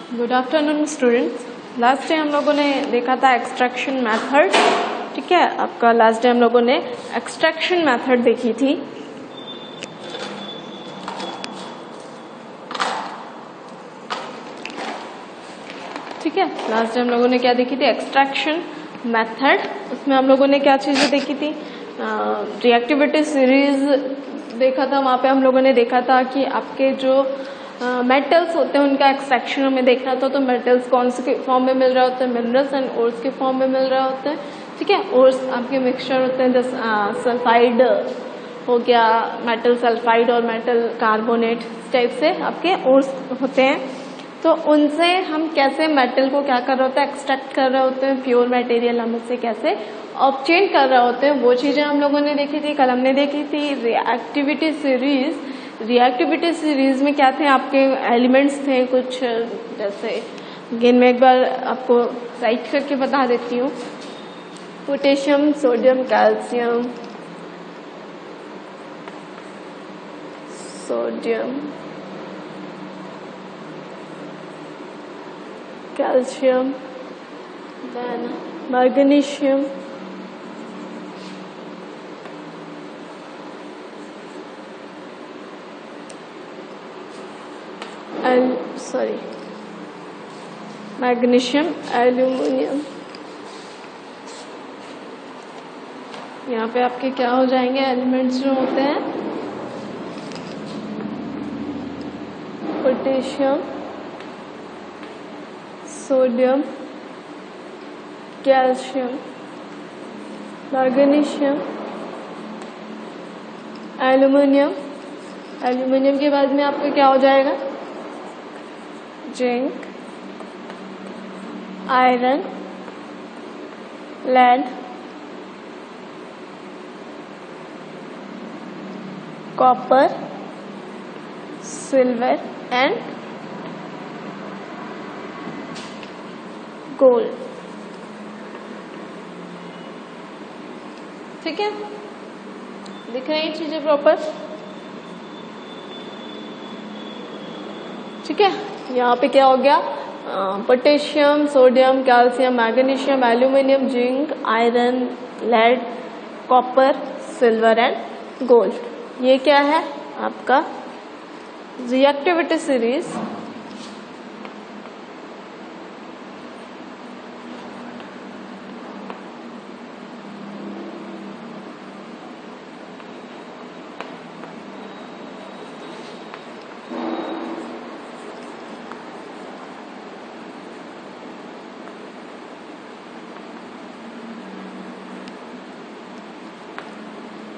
Good afternoon students. Last day हम लोगों ने देखा था एक्सट्रैक्शन मेथड। ठीक है, आपका लास्ट डे हम लोगों ने एक्सट्रैक्शन मेथड देखी थी। ठीक है, लास्ट डे हम लोगों ने क्या देखी थी? Extraction method. उसमें हम लोगों ने क्या चीजें देखी थी? रिएक्टिविटी सीरीज देखा था। वहां पे हम लोगों ने देखा था कि आपके जो मेटल्स होते हैं उनका एक्सट्रैक्शन हमें देखना था। तो मेटल्स कौन से फॉर्म में मिल रहे होते हैं? मिनरल्स एंड ओर्स के फॉर्म में मिल रहे होते हैं। ठीक है, ओर्स आपके मिक्सचर होते हैं, जैसे सल्फाइड हो गया, मेटल सल्फाइड और मेटल कार्बोनेट, इस टाइप से आपके ओर्स होते हैं। तो उनसे हम कैसे मेटल को क्या कर रहे होते हैं? एक्सट्रैक्ट कर रहे होते हैं। प्योर मटेरियल हम उससे कैसे ऑब्टेन कर रहे होते हैं, वो चीजें हम लोगों ने देखी थी। कल हमने देखी थी रिएक्टिविटी सीरीज। रिएक्टिविटी सीरीज में क्या थे? आपके एलिमेंट्स थे कुछ, जैसे अगेन मैं एक बार आपको राइट करके बता देती हूँ। Potassium, sodium, calcium, calcium, then magnesium, magnesium, aluminium. यहाँ पे आपके क्या हो जाएंगे एलिमेंट्स जो होते हैं? Potassium, sodium, calcium, magnesium, aluminium. Aluminium के बाद में आपका क्या हो जाएगा? Zinc, iron, lead, copper, silver and gold. ठीक है, दिख रही हैं चीजें प्रॉपर? ठीक है, यहाँ पे क्या हो गया? Potassium, sodium, calcium, magnesium, aluminium, zinc, iron, lead, copper, silver and gold. ये क्या है? आपका रिएक्टिविटी सीरीज।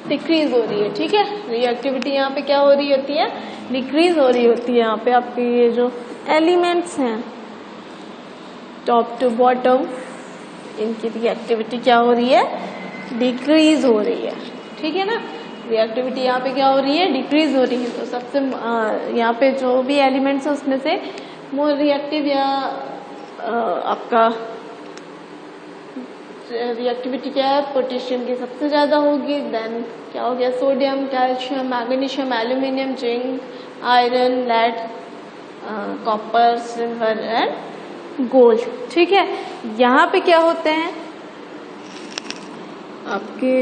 डिक्रीज हो रही है। ठीक है, रिएक्टिविटी यहाँ पे क्या हो रही होती है? डिक्रीज हो रही होती है। यहाँ पे आपके ये जो एलिमेंट्स हैं टॉप टू बॉटम, इनकी रिएक्टिविटी क्या हो रही है? डिक्रीज हो रही है। ठीक है ना, रिएक्टिविटी यहाँ पे क्या हो रही है? डिक्रीज हो रही है। तो सबसे यहाँ पे जो भी एलिमेंट्स है उसमें से मोर रिएक्टिव या आपका रिएक्टिविटी क्या है? पोटेशियम की सबसे ज्यादा होगी। देन क्या हो गया? Sodium, calcium, magnesium, aluminium, zinc, iron, lead, copper, silver and gold. ठीक है, यहाँ पे क्या होते हैं? आपके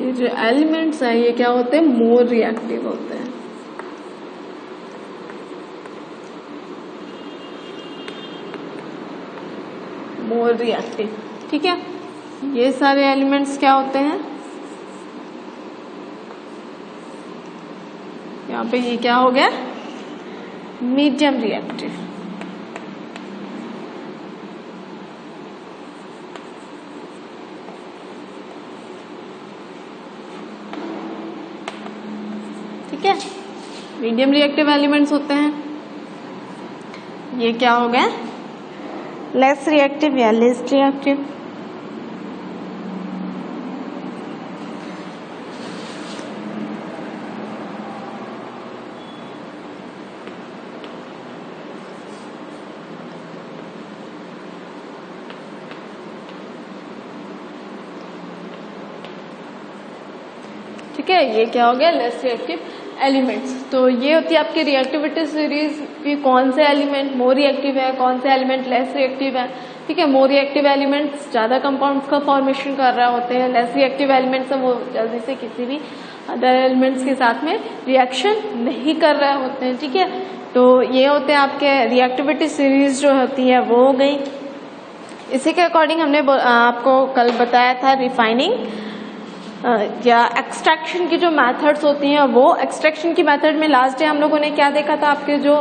ये जो एलिमेंट्स हैं ये क्या होते हैं? मोर रिएक्टिव होते हैं। More reactive. ठीक है, ये सारे एलिमेंट्स क्या होते हैं? यहाँ पे ये क्या हो गया? Medium reactive. ठीक है, मीडियम रिएक्टिव एलिमेंट्स होते हैं। ये क्या हो गए? लेस रिएक्टिव या लिस्ट रिएक्टिव। ठीक है, ये क्या हो गया? Less reactive elements. तो ये होती है आपकी रिएक्टिविटी सीरीज कि कौन से एलिमेंट मोर रिएक्टिव है, कौन से एलिमेंट लेस रिएक्टिव है। ठीक है, मोर रिएक्टिव एलिमेंट्स ज़्यादा कंपाउंड्स का फॉर्मेशन कर रहे होते हैं, लेस रिएक्टिव एलिमेंट्स है वो जल्दी से किसी भी अदर एलिमेंट्स के साथ में रिएक्शन नहीं कर रहे होते हैं। ठीक है, तो ये होते हैं आपके रिएक्टिविटी सीरीज जो होती है वो हो गई। इसी के अकॉर्डिंग हमने आपको कल बताया था रिफाइनिंग या एक्सट्रैक्शन की जो मेथड्स होती हैं वो। एक्सट्रैक्शन की मेथड में लास्ट डे हम लोगों ने क्या देखा था, आपके जो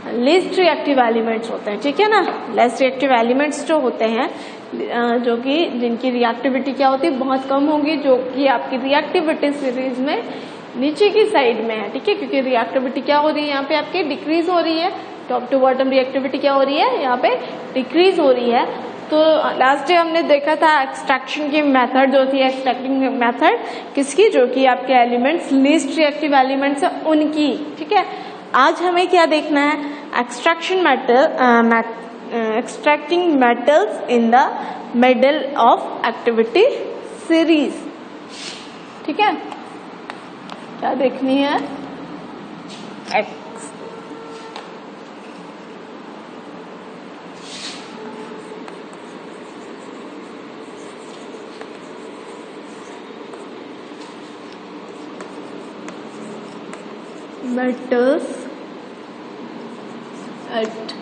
लीस्ट रिएक्टिव एलिमेंट्स होते हैं, ठीक है ना, लेस रिएक्टिव एलिमेंट्स जो होते हैं जो कि जिनकी रिएक्टिविटी क्या होती है बहुत कम होगी, जो कि आपकी रिएक्टिविटी सीरीज में नीचे की साइड में है। ठीक है, क्योंकि रिएक्टिविटी क्या हो रही है यहाँ पे आपकी डिक्रीज हो रही है, टॉप टू बॉटम रिएक्टिविटी क्या हो रही है यहाँ पे डिक्रीज हो रही है। तो लास्ट डे हमने देखा था एक्सट्रैक्शन की मेथड जो थी, एक्सट्रैक्टिंग मेथड किसकी, जो कि आपके एलिमेंट्स लीस्ट रिएक्टिव एलिमेंट्स है उनकी। ठीक है, आज हमें क्या देखना है, extracting metals in the middle of activity series. ठीक है, क्या देखनी है, metals at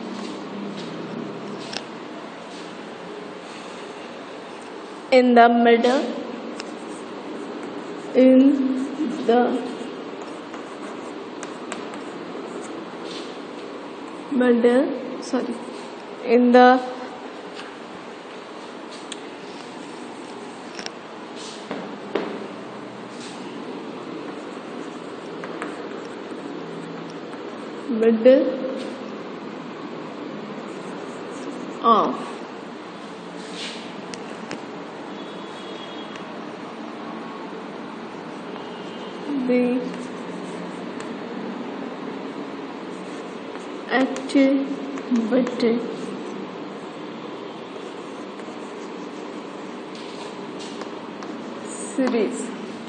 in the middle in the middle of the activity series.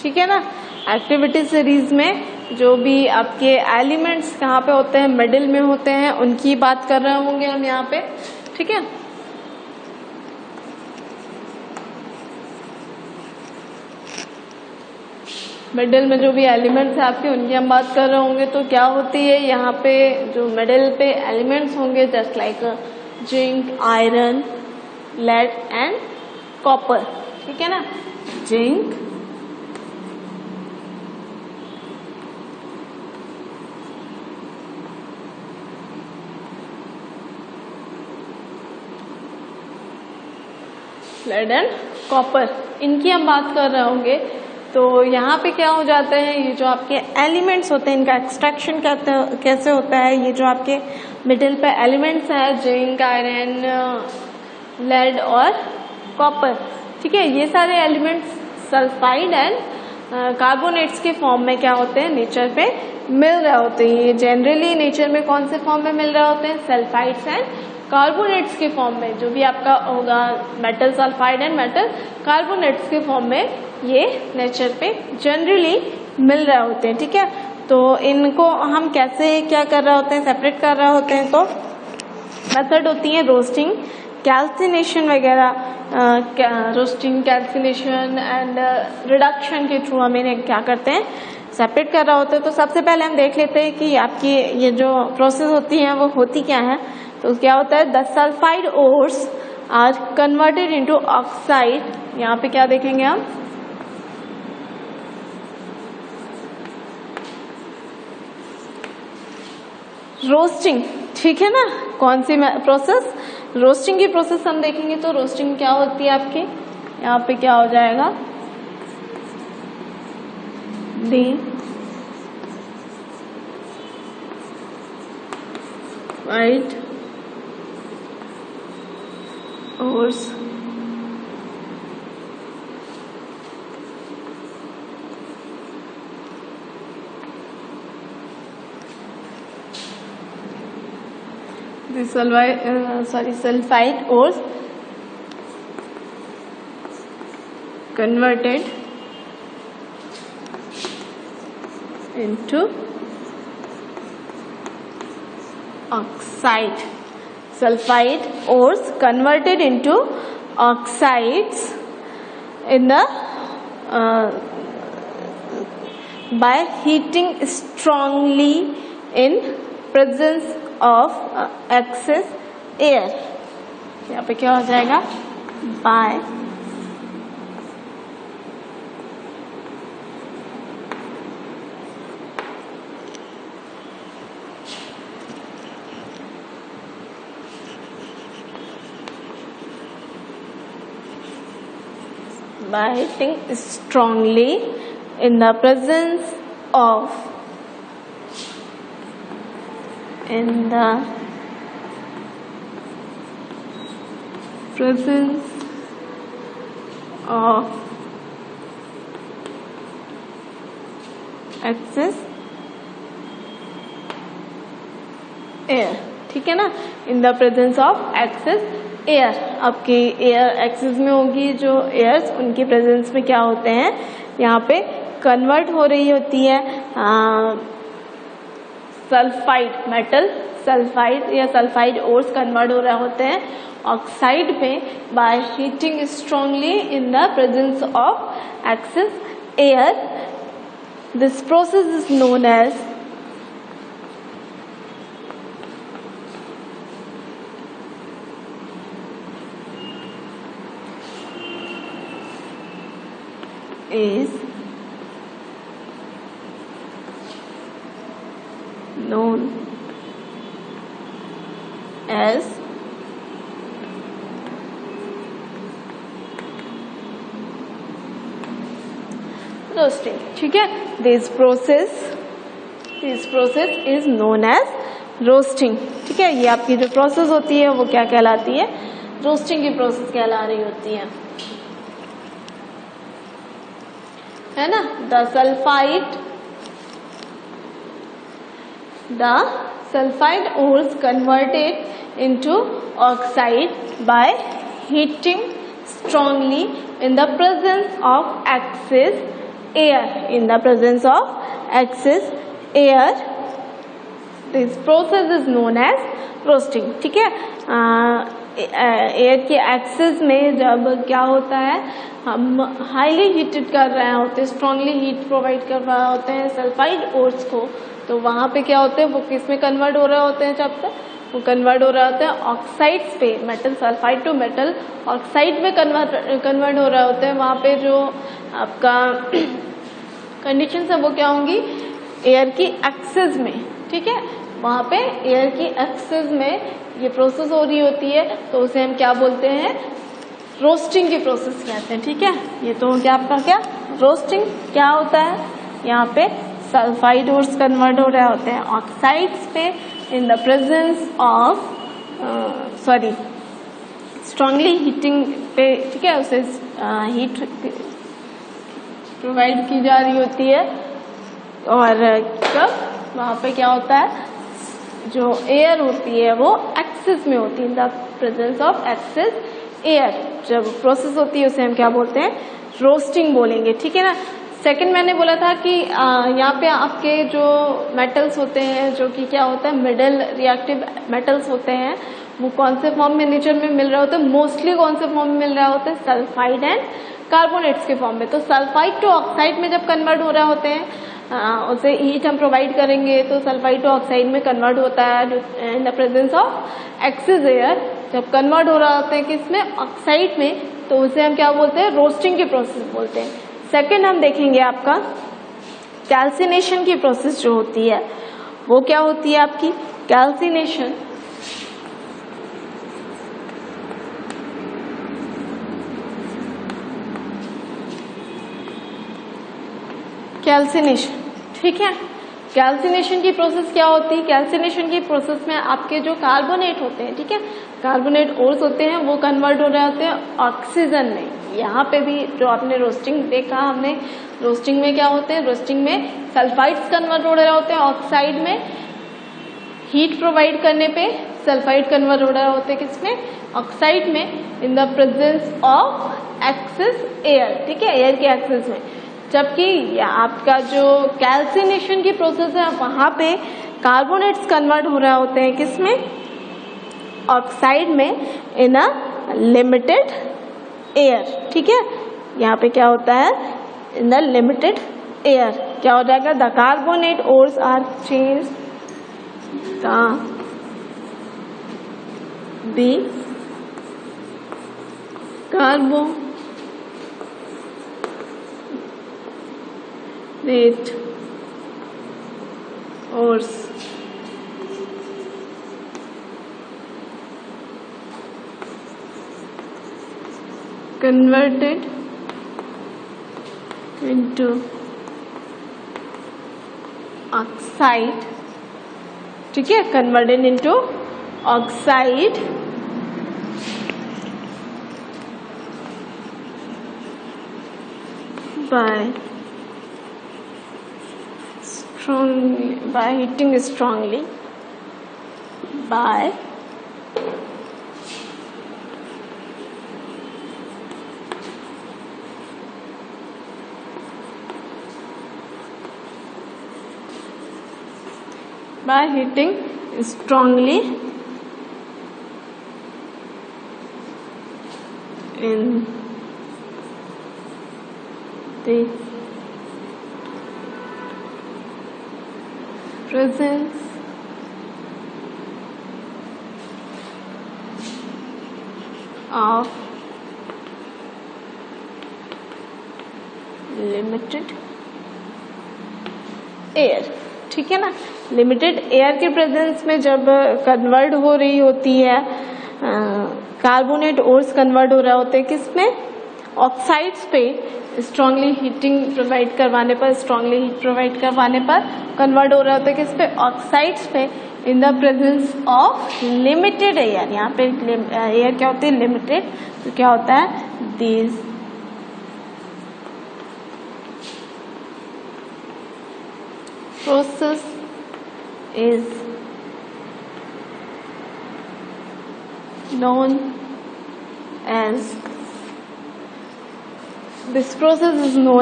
ठीक है ना, एक्टिविटी सीरीज में जो भी आपके एलिमेंट्स कहाँ पे होते हैं, मिडिल में होते हैं, उनकी बात कर रहे होंगे हम यहाँ पे। ठीक है, मिडिल में जो भी एलिमेंट्स है आपके उनकी हम बात कर रहे होंगे। तो क्या होती है यहाँ पे जो मिडिल पे एलिमेंट्स होंगे, just like zinc, iron, lead and copper. ठीक है ना, जिंक, लेड एंड कॉपर, इनकी हम बात कर रहे होंगे। तो यहाँ पे क्या हो जाता है, ये जो आपके एलिमेंट्स होते हैं इनका एक्सट्रैक्शन कैसे होता है। ये जो आपके मिडिल पे एलिमेंट्स है, जिंक, आयरन, लेड और कॉपर, ठीक है, ये सारे एलिमेंट्स सल्फाइड एंड कार्बोनेट्स के फॉर्म में क्या होते हैं, नेचर पे मिल रहे होते हैं। ये जनरली नेचर में कौन से फॉर्म में मिल रहे होते हैं, सल्फाइड्स एंड कार्बोनेट्स के फॉर्म में। जो भी आपका होगा metal sulphide and metal carbonates के फॉर्म में ये नेचर पे जनरली मिल रहे होते हैं। ठीक है, तो इनको हम कैसे क्या कर रहे होते हैं, सेपरेट कर रहे होते हैं। तो मेथड होती है रोस्टिंग, कैल्सिनेशन वगैरह, रोस्टिंग, कैल्सिनेशन एंड रिडक्शन के थ्रू हम इन्हें क्या करते हैं, सेपरेट कर रहे होते हैं। तो सबसे पहले हम देख लेते हैं कि आपकी ये जो प्रोसेस होती है वो होती क्या है। तो क्या होता है, the sulphide ores are converted into oxide. यहाँ पे क्या देखेंगे हम, रोस्टिंग। ठीक है ना, कौन सी प्रोसेस, रोस्टिंग की प्रोसेस हम देखेंगे। तो रोस्टिंग क्या होती है आपकी, यहाँ पे क्या हो जाएगा, D white ores the sulfide ores converted into oxide. Sulfide ores converted into oxides in the by heating strongly in presence of excess air. यहाँ पे क्या हो जाएगा? by heating strongly in the presence of excess air. ठीक है ना? In the presence of excess air. आपकी air excess में होगी जो एयर्स, उनकी प्रेजेंस में क्या होते हैं, यहाँ पे कन्वर्ट हो रही होती है सल्फाइड मेटल, सल्फाइड या सल्फाइड ओर्स कन्वर्ट हो रहे होते हैं ऑक्साइड में by heating strongly in the presence of excess air. This process is known as known as roasting. ठीक है? This process is known as roasting. ठीक है? ये आपकी जो प्रोसेस होती है वो क्या कहलाती है? रोस्टिंग की प्रोसेस कहला रही होती है ना? The sulfide ores converted into oxide by heating strongly in the presence of excess air. In the presence of excess air, this process is known as roasting. ठीक है? एयर के एक्सेस में जब क्या होता है, हम हाईली हीटेड कर रहे होते हैं, स्ट्रांगली हीट प्रोवाइड कर रहे होते हैं सल्फाइड ओर्स को, तो वहाँ पे क्या होते हैं, वो किस में कन्वर्ट हो रहे होते हैं, जब तक वो कन्वर्ट हो रहे होते हैं ऑक्साइड्स पे, metal sulphide to metal oxide में कन्वर्ट हो रहे होते हैं. वहाँ पे जो आपका कंडीशंस है वो क्या होंगी, एयर की एक्सेस में. ठीक है? वहाँ पे एयर की एक्सेस में ये प्रोसेस हो रही होती है, तो उसे हम क्या बोलते हैं, रोस्टिंग की प्रोसेस कहते हैं. ठीक है? ये तो क्या आपका क्या रोस्टिंग क्या होता है, यहाँ पे सल्फाइड ओर्स कन्वर्ट हो रहे होते हैं ऑक्साइड्स पे इन the presence of strongly heating पे. ठीक है? उसे हीट प्रोवाइड की जा रही होती है, और कब वहाँ पे क्या होता है, जो एयर होती है वो एक्सेस में होती है, in the presence of excess air. जब प्रोसेस होती है उसे हम क्या बोलते हैं, रोस्टिंग बोलेंगे. ठीक है ना? सेकंड मैंने बोला था कि यहाँ पे आपके जो मेटल्स होते हैं, जो कि क्या होता है, मिडल रिएक्टिव मेटल्स होते हैं, वो कौन से फॉर्म में नेचर में मिल रहे होते हैं, मोस्टली कौन से फॉर्म में मिल रहे होते हैं, सल्फाइड एंड कार्बोनेट्स के फॉर्म में. तो सल्फाइड टू ऑक्साइड में जब कन्वर्ट हो रहे होते हैं, उसे हीट हम प्रोवाइड करेंगे तो सल्फाइड टू ऑक्साइड में कन्वर्ट होता है in the presence of excess air. जब कन्वर्ट हो रहा होता है किसमें, ऑक्साइड में, तो उसे हम क्या बोलते हैं, रोस्टिंग की प्रोसेस बोलते हैं. सेकेंड हम देखेंगे आपका कैल्सिनेशन की प्रोसेस जो होती है, वो क्या होती है आपकी, कैल्सिनेशन. कैल्सिनेशन. ठीक है? कैल्सिनेशन की प्रोसेस क्या होती है, कैल्सिनेशन की प्रोसेस में आपके जो कार्बोनेट होते हैं, ठीक है, कार्बोनेट ओर्स होते हैं, वो कन्वर्ट हो रहे होते हैं ऑक्सीजन में. यहाँ पे भी जो आपने रोस्टिंग देखा, हमने रोस्टिंग में क्या होते हैं, रोस्टिंग में सल्फाइड्स कन्वर्ट हो रहे होते हैं ऑक्साइड में, हीट प्रोवाइड करने पे सल्फाइड कन्वर्ट हो रहे होते हैं किसमें, ऑक्साइड में, in the presence of excess air. ठीक है? एयर के एक्सेस में. जबकि आपका जो कैल्सिनेशन की प्रोसेस है, वहाँ पे कार्बोनेट्स कन्वर्ट हो रहे होते हैं किसमें, ऑक्साइड में, इन अ लिमिटेड एयर। ठीक है, यहाँ पे क्या होता है, इन द लिमिटेड एयर क्या हो जाएगा, the carbonate ores are change the carbonate ores converted into oxide। ठीक है, converted into oxide by heating strongly by heating strongly in the presence of limited air। ठीक है ना, लिमिटेड एयर के presence में जब कन्वर्ट हो रही होती है, कार्बोनेट ओर्स कन्वर्ट हो रहे होते हैं किसमें, ऑक्साइड्स पे, स्ट्रांगली हीटिंग प्रोवाइड करवाने पर, स्ट्रांगली हीट प्रोवाइड करवाने पर कन्वर्ट हो रहे होते हैं किस पे, ऑक्साइड्स पे, इन the presence of limited air. यहाँ पे एयर क्या होती है, लिमिटेड, तो क्या होता है, these process is known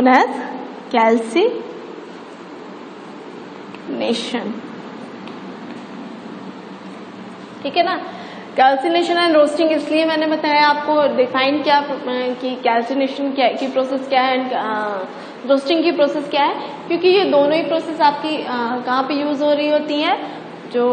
as calcination। ठीक है ना, कैल्सिनेशन एंड रोस्टिंग इसलिए मैंने बताया आपको, डिफाइन क्या कि कैल्सिनेशन क्या की प्रोसेस क्या है एंड रोस्टिंग की प्रोसेस क्या है, क्योंकि ये दोनों ही प्रोसेस आपकी कहाँ पे यूज हो रही होती हैं, जो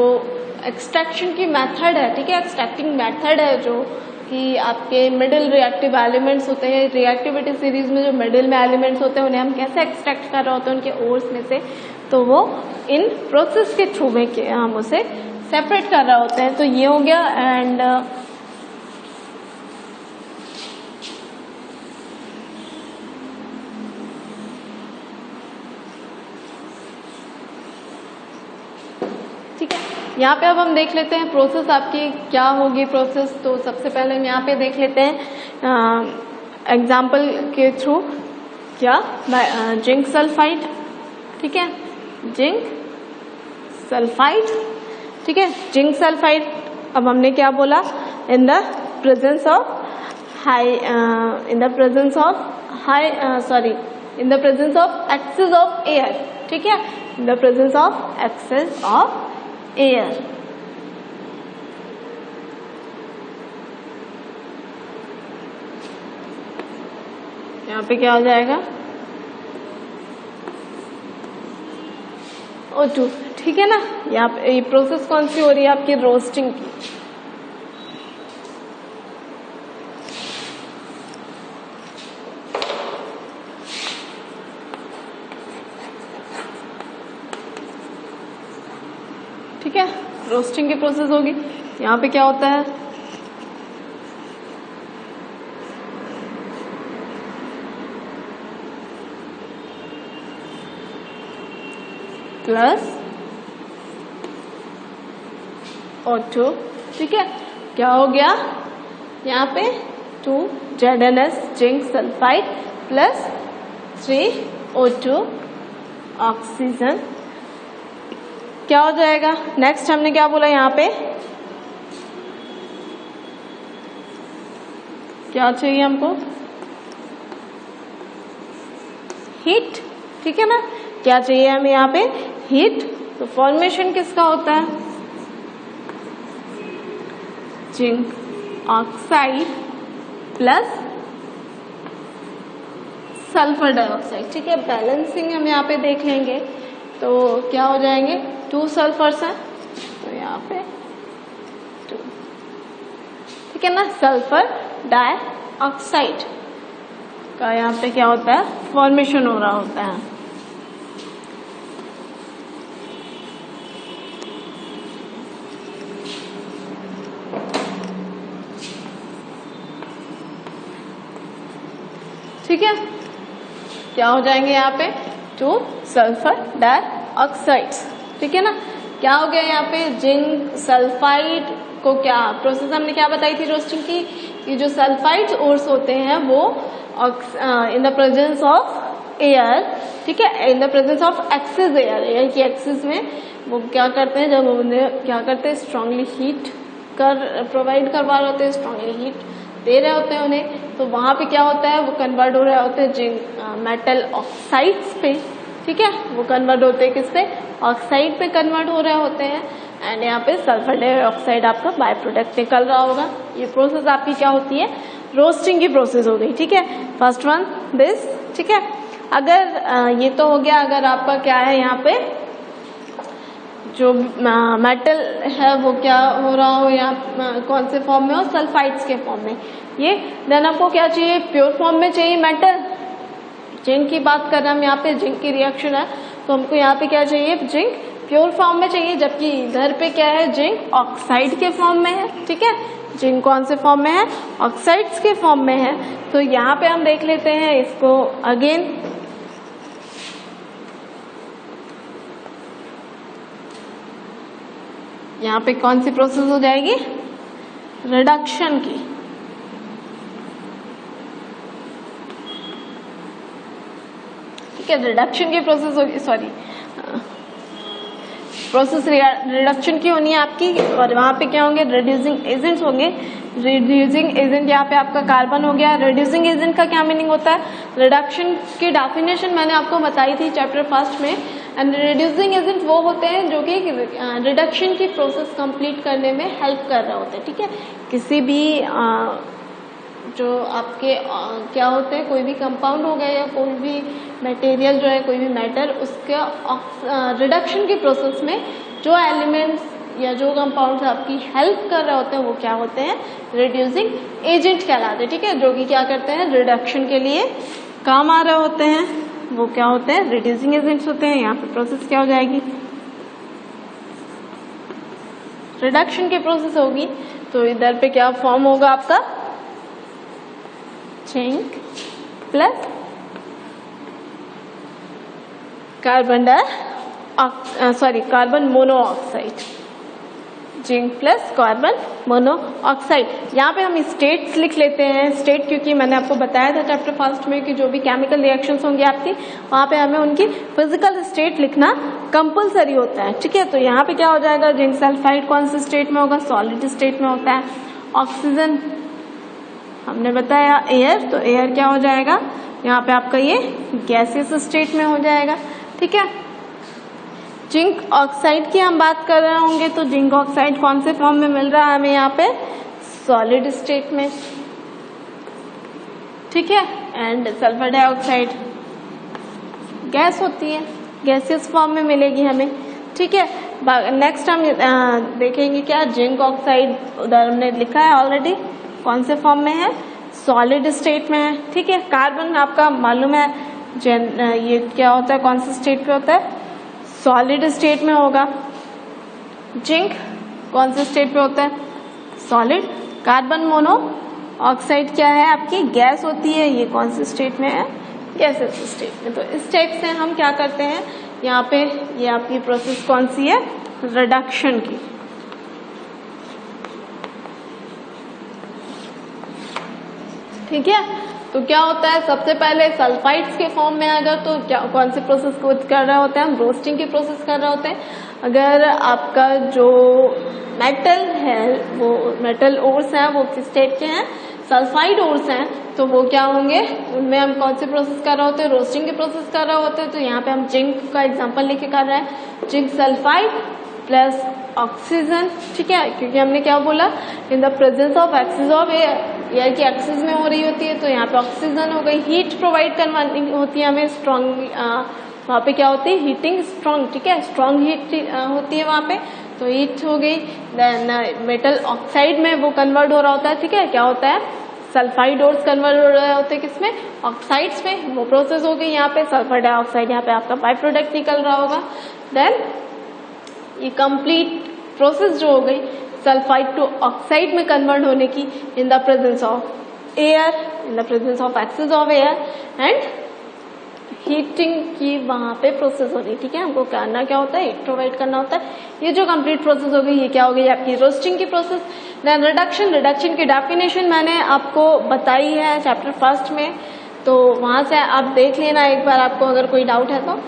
एक्सट्रैक्शन की मेथड है। ठीक है, एक्सट्रैक्टिंग मेथड है जो कि आपके मिडिल रिएक्टिव एलिमेंट्स होते हैं, रिएक्टिविटी सीरीज में जो मिडिल में एलिमेंट्स होते हैं उन्हें हम कैसे एक्सट्रैक्ट कर रहे होते हैं उनके ओर्स में से, तो वो इन प्रोसेस के थ्रू में हम उसे सेपरेट कर रहे होते हैं। तो ये हो गया। एंड ठीक है, यहाँ पे अब हम देख लेते हैं प्रोसेस आपकी क्या होगी प्रोसेस। तो सबसे पहले हम यहाँ पे देख लेते हैं एग्जाम्पल के थ्रू क्या, जिंक सल्फाइड। ठीक है, जिंक सल्फाइड। ठीक है, जिंक सल्फाइड, अब हमने क्या बोला, in the presence of high, in the presence of excess of air. ठीक है, in the presence of excess of air. यहाँ पे क्या हो जाएगा, O2। ठीक है ना, यहाँ पे ये प्रोसेस कौन सी हो रही है आपकी, रोस्टिंग की। ठीक है, रोस्टिंग की प्रोसेस होगी। यहाँ पे क्या होता है, प्लस O2। ठीक है, क्या हो गया यहाँ पे, 2 ZnS zinc sulphide plus 3 O2 oxygen. क्या हो जाएगा, नेक्स्ट हमने क्या बोला, यहाँ पे क्या चाहिए हमको, हीट। ठीक है ना, क्या चाहिए हमें यहाँ पे, हीट तो फॉर्मेशन किसका होता है? Zinc oxide plus sulphur dioxide. ठीक है, बैलेंसिंग हम यहाँ पे देख लेंगे तो क्या हो जाएंगे, 2 सल्फर्स हैं तो यहाँ पे 2, ठीक है ना। सल्फर डाइऑक्साइड का यहाँ पे क्या होता है, फॉर्मेशन हो रहा होता है। ठीक है, क्या हो जाएंगे यहाँ पे, 2 सल्फर डाइऑक्साइड्स। ठीक है ना। क्या हो गया यहाँ पे, जिंक सल्फाइड को क्या प्रोसेस हमने क्या बताई थी रोस्टिंग की, कि जो सल्फाइड्स ओर्स होते हैं वो in the presence of air, ठीक है, in the presence of excess air की एक्सेस में वो क्या करते हैं, जब उन्हें क्या करते हैं, स्ट्रांगली हीट प्रोवाइड करवा रहे होते हैं, स्ट्रांगली हीट दे रहे होते हैं उन्हें, तो वहाँ पे क्या होता है, वो कन्वर्ट हो रहे होते हैं जिंक मेटल ऑक्साइड्स पे। ठीक है, वो कन्वर्ट होते हैं किस पे, ऑक्साइड पे कन्वर्ट हो रहे होते हैं। एंड यहाँ पे सल्फर डाइऑक्साइड आपका बाय प्रोडक्ट निकल रहा होगा। ये प्रोसेस आपकी क्या होती है, रोस्टिंग की प्रोसेस हो गई। ठीक है, फर्स्ट वन दिस। ठीक है, अगर ये तो हो गया, अगर आपका क्या है यहाँ पे जो मेटल है वो क्या हो रहा हो, या कौन से फॉर्म में हो, सल्फाइड्स के फॉर्म में ये, देन आपको क्या चाहिए, प्योर फॉर्म में चाहिए मेटल। जिंक की बात कर रहे हैं हम यहाँ पे, जिंक की रिएक्शन है तो हमको यहाँ पे क्या चाहिए, जिंक प्योर फॉर्म में चाहिए, जबकि इधर पे क्या है, जिंक ऑक्साइड के फॉर्म में है। ठीक है, जिंक कौन से फॉर्म में है, ऑक्साइड्स के फॉर्म में है। तो यहाँ पे हम देख लेते हैं इसको अगेन। यहाँ पे कौन सी प्रोसेस हो जाएगी, रिडक्शन की। ठीक है, रिडक्शन की प्रोसेस होगी, सॉरी प्रोसेस रिडक्शन की होनी है आपकी, और वहाँ पे क्या होंगे, रिड्यूसिंग एजेंट्स होंगे। रिड्यूसिंग एजेंट यहाँ पे आपका कार्बन हो गया। रिड्यूसिंग एजेंट का क्या मीनिंग होता है, रिडक्शन की डेफिनेशन मैंने आपको बताई थी चैप्टर फर्स्ट में। एंड रिड्यूसिंग एजेंट वो होते हैं जो कि रिडक्शन की प्रोसेस कंप्लीट करने में हेल्प कर रहे होते हैं। ठीक है, किसी भी जो आपके क्या होते हैं, कोई भी कंपाउंड हो गया या कोई भी मटेरियल जो है, कोई भी मैटर, उसका रिडक्शन की प्रोसेस में जो एलिमेंट्स या जो कंपाउंड्स आपकी हेल्प कर रहे होते हैं वो क्या होते हैं, रिड्यूसिंग एजेंट कहलाते हैं। ठीक है, जो कि क्या करते हैं, रिडक्शन के लिए काम आ रहे होते हैं, वो क्या होते हैं, रिड्यूसिंग एजेंट्स होते हैं। यहाँ पे प्रोसेस क्या हो जाएगी, रिडक्शन की प्रोसेस होगी। तो इधर पे क्या फॉर्म होगा आपका, zinc plus carbon monoxide, zinc plus carbon monoxide. यहाँ पे हम स्टेट्स लिख लेते हैं, स्टेट क्योंकि मैंने आपको बताया था चैप्टर फर्स्ट में कि जो भी केमिकल रिएक्शंस होंगे आपकी, वहाँ पे हमें उनकी फिजिकल स्टेट लिखना कंपलसरी होता है। ठीक है, तो यहाँ पे क्या हो जाएगा, जिंक सल्फाइड कौन से स्टेट में होगा, सॉलिड स्टेट में होता है। ऑक्सीजन हमने बताया एयर, तो एयर क्या हो जाएगा, यहाँ पे आपका ये गैसियस स्टेट में हो जाएगा। ठीक है, जिंक ऑक्साइड की हम बात कर रहे होंगे तो जिंक ऑक्साइड कौन से फॉर्म में मिल रहा है हमें, यहाँ पे सॉलिड स्टेट में। ठीक है, एंड सल्फर डाइऑक्साइड गैस होती है, गैसियस फॉर्म में मिलेगी हमें। ठीक है, नेक्स्ट हम देखेंगे क्या, जिंक ऑक्साइड उधर हमने लिखा है ऑलरेडी, कौन से फॉर्म में है, सॉलिड स्टेट में है। ठीक है, कार्बन आपका मालूम है ये क्या होता है, कौन से स्टेट पे होता है, सॉलिड स्टेट में होगा। जिंक कौन से स्टेट पे होता है, सॉलिड। कार्बन मोनो ऑक्साइड क्या है आपकी, गैस होती है, ये कौन से स्टेट में है, गैसेस स्टेट में। तो इस टाइप से हम क्या करते हैं, यहाँ पे ये आपकी प्रोसेस कौन सी है, रिडक्शन की। ठीक है, तो क्या होता है, सबसे पहले सल्फाइड्स के फॉर्म में अगर तो क्या कौन सी प्रोसेस को कर रहे होते हैं हम, रोस्टिंग की प्रोसेस कर रहे होते हैं। अगर आपका जो मेटल है, वो मेटल ओर्स है वो किस टाइप के हैं, सल्फाइड ओर्स हैं तो वो क्या होंगे, उनमें हम कौन सी प्रोसेस कर रहे होते हैं, रोस्टिंग की प्रोसेस कर रहे होते हैं। तो यहाँ पे हम जिंक का एग्जांपल लेके कर रहे हैं, जिंक सल्फाइड प्लस ऑक्सीजन, ठीक है, क्योंकि हमने क्या बोला, in the presence of axis of air की एक्सिस में हो रही होती है, तो यहाँ पे ऑक्सीजन हो गई, हीट प्रोवाइड करवानी होती है हमें स्ट्रॉन्ग, वहाँ पे क्या होती है, हीटिंग स्ट्रॉन्ग, ठीक है, स्ट्रॉन्ग हीट होती है वहाँ पे, तो हीट हो गई। देन मेटल ऑक्साइड में वो कन्वर्ट हो रहा होता है, ठीक है, क्या होता है, सल्फाइड ओर्स कन्वर्ट हो रहे होते हैं किसमें, ऑक्साइड्स में, वो प्रोसेस हो गई यहाँ पे, सल्फर डाइऑक्साइड यहाँ पे आपका बाई प्रोडक्ट निकल रहा होगा। देन ये कंप्लीट प्रोसेस जो हो गई सल्फाइड टू ऑक्साइड में कन्वर्ट होने की इन the presence of air, in the presence of axis of air and heating की वहां पे प्रोसेस हो रही, ठीक है, हमको करना क्या होता है, हीट प्रोवाइड करना होता है। ये जो कंप्लीट प्रोसेस हो गई ये क्या हो गई आपकी रोस्टिंग की प्रोसेस। देन रिडक्शन, रिडक्शन की डेफिनेशन मैंने आपको बताई है चैप्टर फर्स्ट में, तो वहां से आप देख लेना एक बार, आपको अगर कोई डाउट है तो।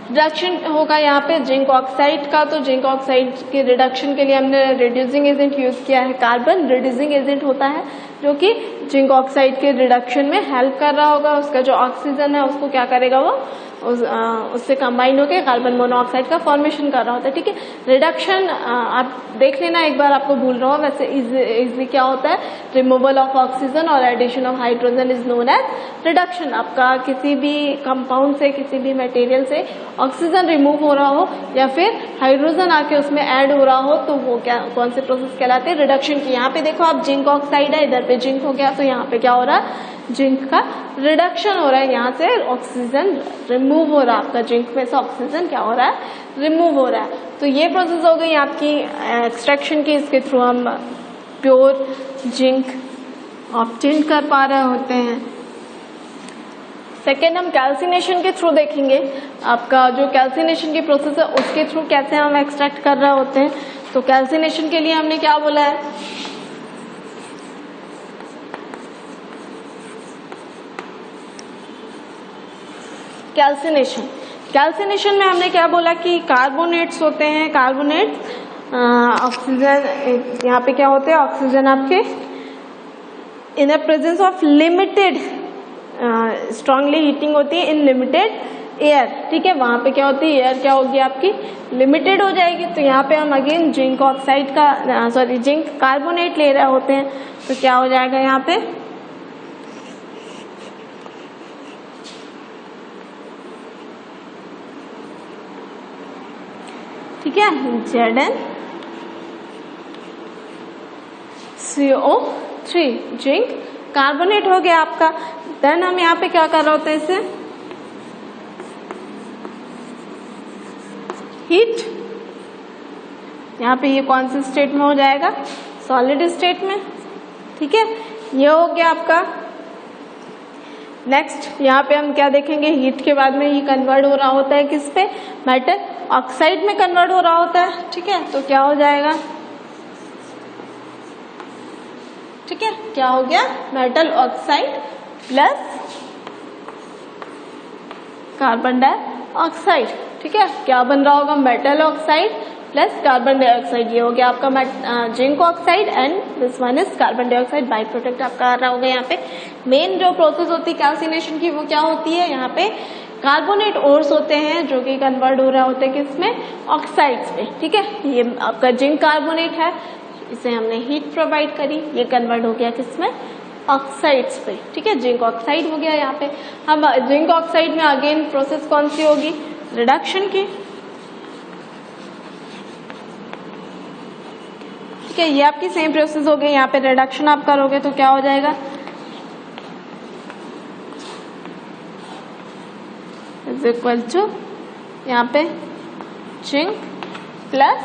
रिडक्शन होगा यहाँ पे जिंक ऑक्साइड का, तो जिंक ऑक्साइड के रिडक्शन के लिए हमने रिड्यूसिंग एजेंट यूज किया है, कार्बन रिड्यूसिंग एजेंट होता है जो कि जिंक ऑक्साइड के रिडक्शन में हेल्प कर रहा होगा, उसका जो ऑक्सीजन है उसको क्या करेगा, वो उससे कंबाइन होकर कार्बन मोनोऑक्साइड का फॉर्मेशन कर रहा होता है, ठीक है। रिडक्शन आप देख लेना एक बार, आपको भूल रहा हूँ वैसे, इजली क्या होता है, रिमूवल ऑफ ऑक्सीजन और addition of hydrogen is known as reduction. आपका किसी भी कंपाउंड से, किसी भी मटेरियल से ऑक्सीजन रिमूव हो रहा हो या फिर हाइड्रोजन आके उसमें ऐड हो रहा हो, तो वो क्या, कौन से प्रोसेस कहलाते हैं, रिडक्शन की। यहाँ पे देखो आप जिंक ऑक्साइड है, इधर पे जिंक हो गया, तो यहाँ पे क्या हो रहा है, जिंक का रिडक्शन हो रहा है, यहाँ से ऑक्सीजन रिमूव हो रहा है, आपका जिंक में से ऑक्सीजन क्या हो रहा है, रिमूव हो रहा है। तो ये प्रोसेस हो गई आपकी एक्सट्रैक्शन की, इसके थ्रू हम प्योर जिंक ऑब्टेन कर पा रहे होते हैं। सेकेंड हम कैल्सिनेशन के थ्रू देखेंगे, आपका जो कैल्सिनेशन की प्रोसेस है उसके थ्रू कैसे हम एक्सट्रैक्ट कर रहे होते हैं। तो कैल्सिनेशन के लिए हमने क्या बोला है, कैल्सिनेशन, कैल्सिनेशन में हमने क्या बोला कि कार्बोनेट्स होते हैं, कार्बोनेट्स ऑक्सीजन, यहाँ पे क्या होते हैं, ऑक्सीजन आपके इन the presence of limited strongly heating होती है इन लिमिटेड एयर, ठीक है, वहां पे क्या होती है, एयर क्या होगी आपकी लिमिटेड हो जाएगी। तो यहाँ पे हम अगेन जिंक ऑक्साइड का सॉरी जिंक कार्बोनेट ले रहे होते हैं, तो क्या हो जाएगा यहाँ पे, ठीक है, ZnCO3 जिंक कार्बोनेट हो गया आपका। देन हम यहाँ पे क्या कर रहे होते हैं, इसे हीट, यहाँ पे ये कौन से स्टेट में हो जाएगा, सॉलिड स्टेट में, ठीक है, ये हो गया आपका। नेक्स्ट यहाँ पे हम क्या देखेंगे, हीट के बाद में ये कन्वर्ट हो रहा होता है किस पे, मेटल ऑक्साइड में कन्वर्ट हो रहा होता है, ठीक है, तो क्या हो जाएगा, ठीक है, क्या हो गया, metal oxide plus carbon dioxide, ठीक है, क्या बन रहा होगा, metal oxide plus carbon dioxide, ये हो गया आपका zinc oxide and this one is carbon dioxide by product आपका आ रहा होगा। यहाँ पे मेन जो प्रोसेस होती है कैल्सिनेशन की वो क्या होती है, यहाँ पे कार्बोनेट ओर्स होते हैं जो कि कन्वर्ट हो रहे होते हैं किसमें, ऑक्साइड्स पे, ठीक है, ये आपका जिंक कार्बोनेट है, इसे हमने हीट प्रोवाइड करी, ये कन्वर्ट हो गया किसमें, ऑक्साइड्स पे, ठीक है, जिंक ऑक्साइड हो गया। यहाँ पे हम जिंक ऑक्साइड में अगेन प्रोसेस कौन सी होगी, रिडक्शन की, ठीक है, ये आपकी सेम प्रोसेस हो गई। यहाँ पे रिडक्शन आप करोगे तो क्या हो जाएगा, इज इक्वल टू यहाँ पे जिंक प्लस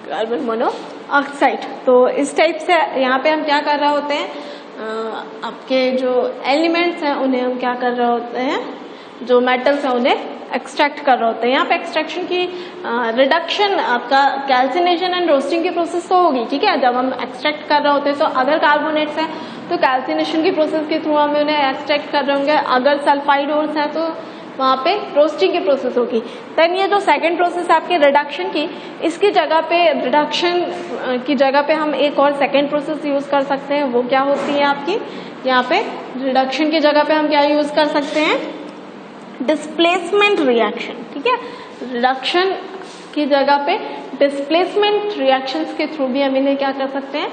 कार्बन मोनोऑक्साइड। तो इस टाइप से यहाँ पे हम क्या कर रहे होते हैं, आपके जो एलिमेंट्स हैं उन्हें हम क्या कर रहे होते हैं, जो मेटल्स हैं उन्हें एक्सट्रैक्ट कर रहे होते हैं। यहाँ पे एक्सट्रैक्शन की रिडक्शन आपका कैल्सिनेशन एंड रोस्टिंग की प्रोसेस तो होगी, ठीक है, जब हम एक्सट्रैक्ट कर रहे होते हैं तो अगर कार्बोनेट्स हैं तो कैल्सिनेशन की प्रोसेस के थ्रू हम उन्हें एक्सट्रैक्ट कर रहे होंगे, अगर सल्फाइड ओर्स है तो वहाँ पे रोस्टिंग की प्रोसेस होगी। देन ये जो सेकंड प्रोसेस है आपकी रिडक्शन की, इसकी जगह पे रिडक्शन की जगह पे हम एक और सेकंड प्रोसेस यूज़ कर सकते हैं। वो क्या होती है आपकी, यहाँ पे रिडक्शन की जगह पे हम क्या यूज़ कर सकते हैं, डिस्प्लेसमेंट रिएक्शन। ठीक है, रिडक्शन की जगह पे डिस्प्लेसमेंट रिएक्शंस के थ्रू भी हम इन्हें क्या कर सकते हैं,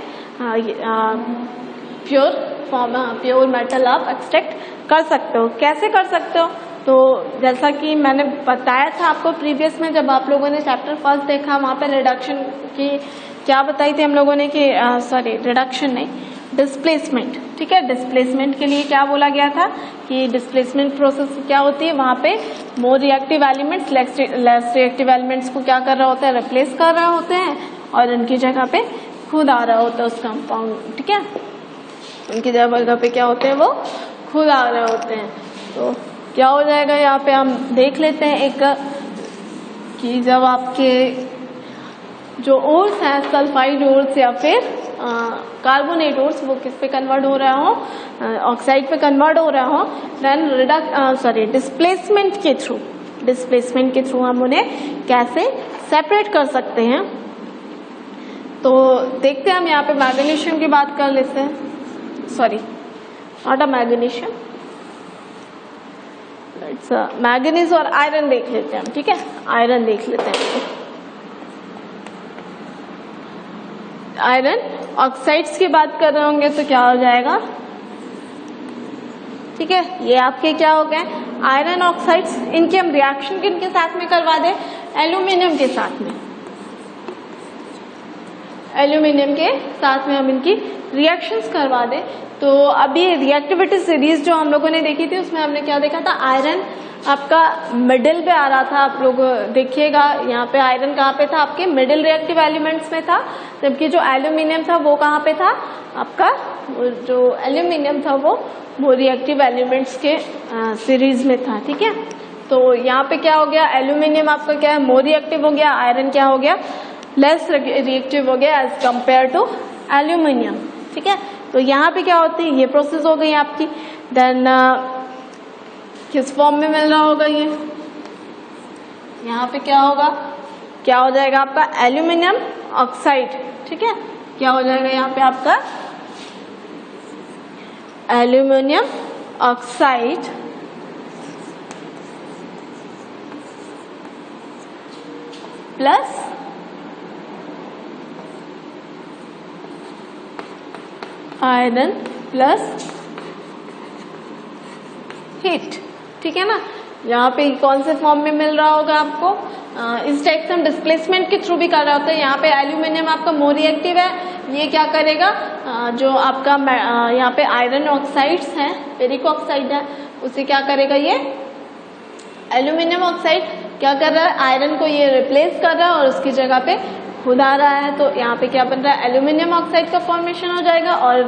प्योर मेटल आप एक्सट्रैक्ट कर सकते हो। कैसे कर सकते हो, तो जैसा कि मैंने बताया था आपको प्रीवियस में, जब आप लोगों ने चैप्टर फर्स्ट देखा, वहाँ पे रिडक्शन की क्या बताई थी हम लोगों ने कि रिडक्शन नहीं, डिस्प्लेसमेंट। ठीक है, डिस्प्लेसमेंट के लिए क्या बोला गया था कि डिस्प्लेसमेंट प्रोसेस क्या होती है, वहाँ पे more reactive elements less reactive elements को क्या कर रहा होता है, रिप्लेस कर रहे होते हैं, और उनकी जगह पे खुद आ रहा होता है उस कंपाउंड। ठीक है, उनकी जगह पे क्या होते हैं, वो खुद आ रहे होते हैं। तो क्या हो जाएगा, यहाँ पे हम देख लेते हैं एक कि जब आपके जो ओर्स हैं, सल्फाइड ओर्स या फिर कार्बोनेट ओर्स, वो किस पे कन्वर्ट हो रहा हो, ऑक्साइड पे कन्वर्ट हो रहा हो, देन डिस्प्लेसमेंट के थ्रू हम उन्हें कैसे सेपरेट कर सकते हैं। तो देखते हैं, हम यहाँ पे मैग्नीशियम की बात कर लेते हैं, नॉट अ मैग्नीशियम, मैग्नीज और आयरन देख लेते हैं हम। ठीक है, आयरन देख लेते हैं। आयरन ऑक्साइड्स की बात कर रहे होंगे तो क्या हो जाएगा, ठीक है, ये आपके क्या हो गए, आयरन ऑक्साइड्स। इनकी हम रिएक्शन किनके साथ में करवा दें, एल्यूमिनियम के साथ में। एल्यूमिनियम के साथ में हम इनकी रिएक्शंस करवा दें। तो अभी रिएक्टिविटी सीरीज जो हम लोगों ने देखी थी, उसमें हमने क्या देखा था, आयरन आपका मिडिल पे आ रहा था। आप लोग देखिएगा यहाँ पे आयरन कहाँ पे था, आपके मिडिल रिएक्टिव एलिमेंट्स में था, जबकि जो एल्यूमिनियम था वो कहाँ पे था, आपका जो एल्यूमिनियम था वो रिएक्टिव एलिमेंट्स के सीरीज में था। ठीक है, तो यहाँ पे क्या हो गया, एल्यूमिनियम आपका क्या है, मोर रिएक्टिव हो गया, आयरन क्या हो गया, लेस रिएक्टिव हो गया एज कंपेयर टू एल्यूमिनियम। ठीक है, तो यहाँ पे क्या होती है, ये प्रोसेस हो गई आपकी। देन किस फॉर्म में मिल रहा होगा, ये यहाँ पे क्या होगा, क्या हो जाएगा आपका एल्यूमिनियम ऑक्साइड। ठीक है, क्या हो जाएगा यहाँ पे आपका aluminium oxide plus iron plus heat. ठीक है ना, यहाँ पे कौन से फॉर्म में मिल रहा होगा आपको, इस टाइप से हम डिस्प्लेसमेंट के थ्रू भी कर रहे होते हैं। यहाँ पे एल्यूमिनियम आपका मोर रिएक्टिव है, ये क्या करेगा, जो आपका यहाँ पे आयरन ऑक्साइड्स हैं, फेरिक ऑक्साइड है, उसे क्या करेगा, ये एल्यूमिनियम ऑक्साइड क्या कर रहा है, आयरन को ये रिप्लेस कर रहा है और उसकी जगह पे खुद आ रहा है। तो यहाँ पे क्या बन रहा है, एल्यूमिनियम ऑक्साइड का फॉर्मेशन हो जाएगा और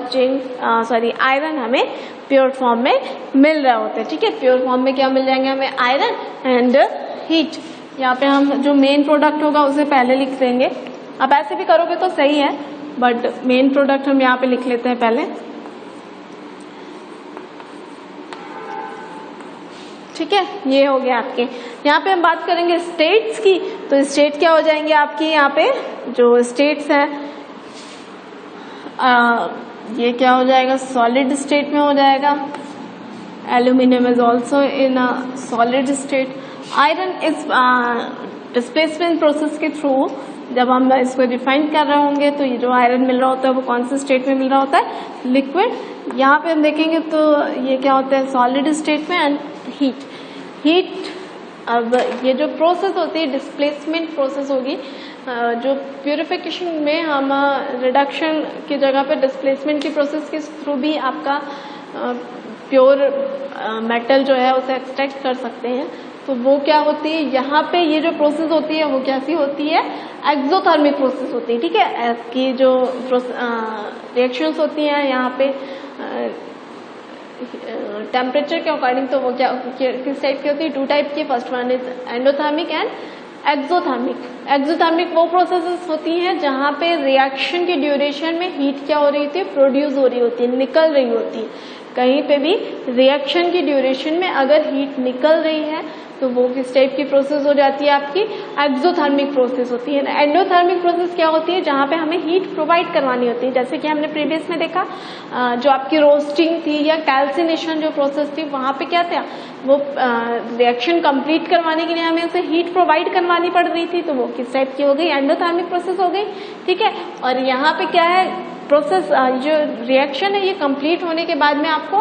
आयरन हमें प्योर फॉर्म में मिल रहा होता है। ठीक है, प्योर फॉर्म में क्या मिल जाएंगे हमें, आयरन एंड हीट। यहाँ पे हम जो मेन प्रोडक्ट होगा उसे पहले लिख देंगे। अब ऐसे भी करोगे तो सही है, बट मेन प्रोडक्ट हम यहाँ पे लिख लेते हैं पहले। ठीक है, ये हो गया आपके। यहाँ पे हम बात करेंगे स्टेट्स की, तो स्टेट क्या हो जाएंगे आपकी, यहाँ पे जो स्टेट्स हैं, ये क्या हो जाएगा, सॉलिड स्टेट में हो जाएगा। Aluminium is also in solid state. Iron इस डिस्प्लेसमेंट प्रोसेस के थ्रू जब हम इसको रिफाइन कर रहे होंगे तो ये जो आयरन मिल रहा होता है वो कौन से स्टेट में मिल रहा होता है, लिक्विड। यहाँ पे हम देखेंगे तो ये क्या होता है, सॉलिड स्टेट में। एंड हीट, अब ये जो प्रोसेस होती है डिस्प्लेसमेंट प्रोसेस होगी, जो प्यूरिफिकेशन में हम रिडक्शन की जगह पे डिस्प्लेसमेंट की प्रोसेस के थ्रू भी आपका प्योर मेटल जो है उसे एक्सट्रैक्ट कर सकते हैं। तो वो क्या होती है, यहाँ पे ये जो प्रोसेस होती है वो कैसी होती है, एक्सोथर्मिक प्रोसेस होती है। ठीक है, आपकी जो रिएक्शंस होती हैं यहाँ पे टेम्परेचर के अकॉर्डिंग, तो वो क्या किस टाइप की होती है, 2 टाइप की। First one is endothermic and exothermic. Exothermic वो प्रोसेसेस होती हैं जहाँ पे रिएक्शन की ड्यूरेशन में हीट क्या हो रही होती है, प्रोड्यूस हो रही होती है, निकल रही होती है। कहीं पे भी रिएक्शन की ड्यूरेशन में अगर हीट निकल रही है तो वो किस टाइप की प्रोसेस हो जाती है, आपकी एक्सोथर्मिक प्रोसेस होती है। एंडोथर्मिक प्रोसेस क्या होती है, जहाँ पे हमें हीट प्रोवाइड करवानी होती है। जैसे कि हमने प्रीवियस में देखा जो आपकी रोस्टिंग थी या कैल्सिनेशन जो प्रोसेस थी, वहाँ पे क्या था, वो रिएक्शन कंप्लीट करवाने के लिए हमें उसे हीट प्रोवाइड करवानी पड़ रही थी, तो वो किस टाइप की हो गई, एंडोथर्मिक प्रोसेस हो गई। ठीक है, और यहाँ पे क्या है, प्रोसेस जो रिएक्शन है ये कंप्लीट होने के बाद में आपको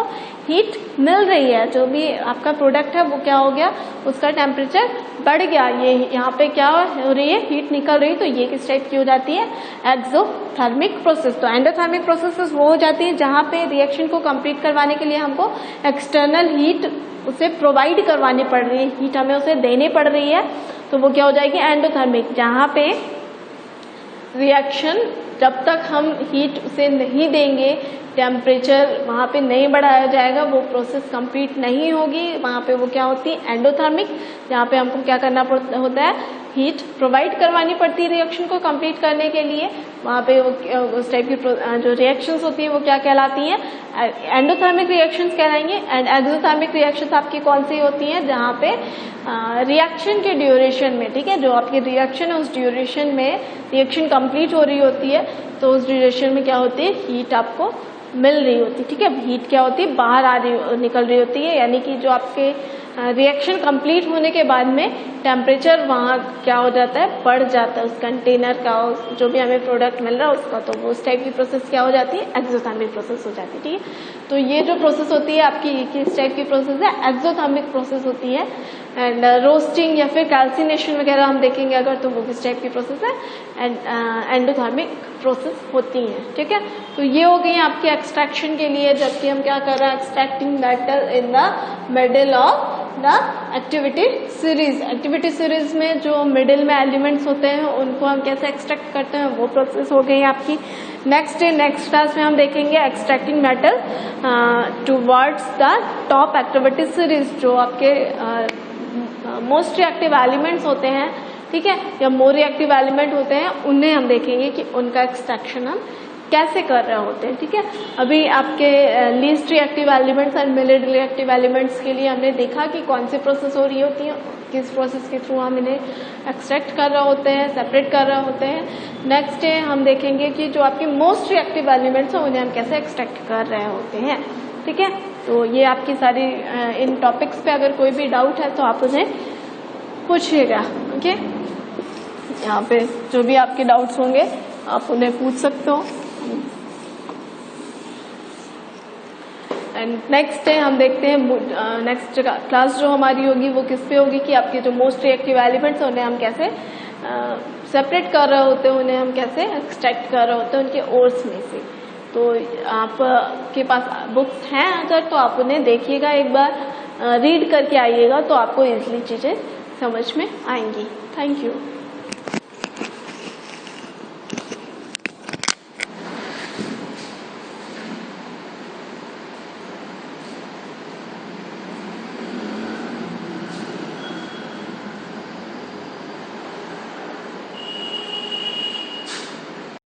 हीट मिल रही है, जो भी आपका प्रोडक्ट है वो क्या हो गया, उसका टेम्परेचर बढ़ गया, ये यहाँ पे क्या हो रही है, हीट निकल रही है, तो ये किस टाइप की हो जाती है, एक्सोथर्मिक प्रोसेस। तो एंडोथर्मिक प्रोसेस वो हो जाती है जहाँ पे रिएक्शन को कंप्लीट करवाने के लिए हमको एक्सटर्नल हीट उसे प्रोवाइड करवानी पड़ रही है, हीट हमें उसे देनी पड़ रही है, तो वो क्या हो जाएगी, एंडोथर्मिक। जहाँ पे रिएक्शन जब तक हम हीट उसे नहीं देंगे, टेम्परेचर वहाँ पे नहीं बढ़ाया जाएगा, वो प्रोसेस कंप्लीट नहीं होगी, वहाँ पे वो क्या होती है, एंडोथर्मिक। जहाँ पे हमको क्या करना होता है, हीट प्रोवाइड करवानी पड़ती है रिएक्शन को कंप्लीट करने के लिए। वहाँ पे वो उस टाइप की जो रिएक्शंस होती है वो क्या कहलाती हैं, एंडोथर्मिक रिएक्शंस कहलाएंगे। एंड एक्सोथर्मिक रिएक्शंस आपकी कौन सी होती हैं, जहाँ पे रिएक्शन के ड्यूरेशन में, ठीक है, जो आपकी रिएक्शन है उस ड्यूरेशन में रिएक्शन कंप्लीट हो रही होती है, तो उस ड्यूरेशन में क्या होती है, हीट आपको मिल रही होती है। ठीक है, हीट क्या होती है, बाहर निकल रही होती है, यानी कि जो आपके रिएक्शन कंप्लीट होने के बाद में टेम्परेचर वहाँ क्या हो जाता है, बढ़ जाता है उस कंटेनर का, जो भी हमें प्रोडक्ट मिल रहा है उसका, तो वो उस टाइप की प्रोसेस क्या हो जाती है, एक्सोथर्मिक प्रोसेस हो जाती है। ठीक है, तो ये जो प्रोसेस होती है आपकी किस टाइप की प्रोसेस है, एक्सोथर्मिक प्रोसेस होती है। एंड रोस्टिंग या फिर कैल्सिनेशन वगैरह हम देखेंगे अगर, तो वो किस टाइप की प्रोसेस है, एंड एंडोथर्मिक प्रोसेस होती है। ठीक है, तो ये हो गई आपके एक्सट्रैक्शन के लिए, जबकि हम क्या कर रहे हैं, extracting metal in the middle of the activity series. Activity series में जो मिडिल में एलिमेंट्स होते हैं उनको हम कैसे एक्सट्रैक्ट करते हैं, वो प्रोसेस हो गई आपकी। नेक्स्ट क्लास में हम देखेंगे extracting metal towards the top activity series, जो आपके मोस्ट रिएक्टिव एलिमेंट्स होते हैं, ठीक है, या मोर रिएक्टिव एलिमेंट होते हैं, उन्हें हम देखेंगे कि उनका एक्सट्रैक्शन हम कैसे कर रहे होते हैं। ठीक है, अभी आपके लीस्ट रिएक्टिव एलिमेंट्स और मिड रिएक्टिव एलिमेंट्स के लिए हमने देखा कि कौन सी प्रोसेस हो रही होती है, किस प्रोसेस के थ्रू हम इन्हें एक्सट्रैक्ट कर रहे होते हैं, सेपरेट कर रहे होते हैं। नेक्स्ट डे हम देखेंगे कि जो आपके मोस्ट रिएक्टिव एलिमेंट्स हैं उन्हें हम कैसे एक्सट्रैक्ट कर रहे होते हैं। ठीक है, तो ये आपकी सारी इन टॉपिक्स पे अगर कोई भी डाउट है तो आप उन्हें पूछिएगा। ओके, यहाँ पे जो भी आपके डाउट्स होंगे आप उन्हें पूछ सकते हो। एंड नेक्स्ट डे हम देखते हैं नेक्स्ट क्लास जो हमारी होगी वो किस पे होगी, कि आपके जो मोस्ट रिएक्टिव एलिमेंट्स हैं उन्हें हम कैसे सेपरेट कर रहे होते हैं, उन्हें हम कैसे एक्सट्रैक्ट कर रहे होते हैं उनके ओर्स में से। तो आपके पास बुक्स हैं अगर, तो आप उन्हें देखिएगा, एक बार रीड करके आइएगा, तो आपको इजीली चीज़ें समझ में आएंगी। Thank you.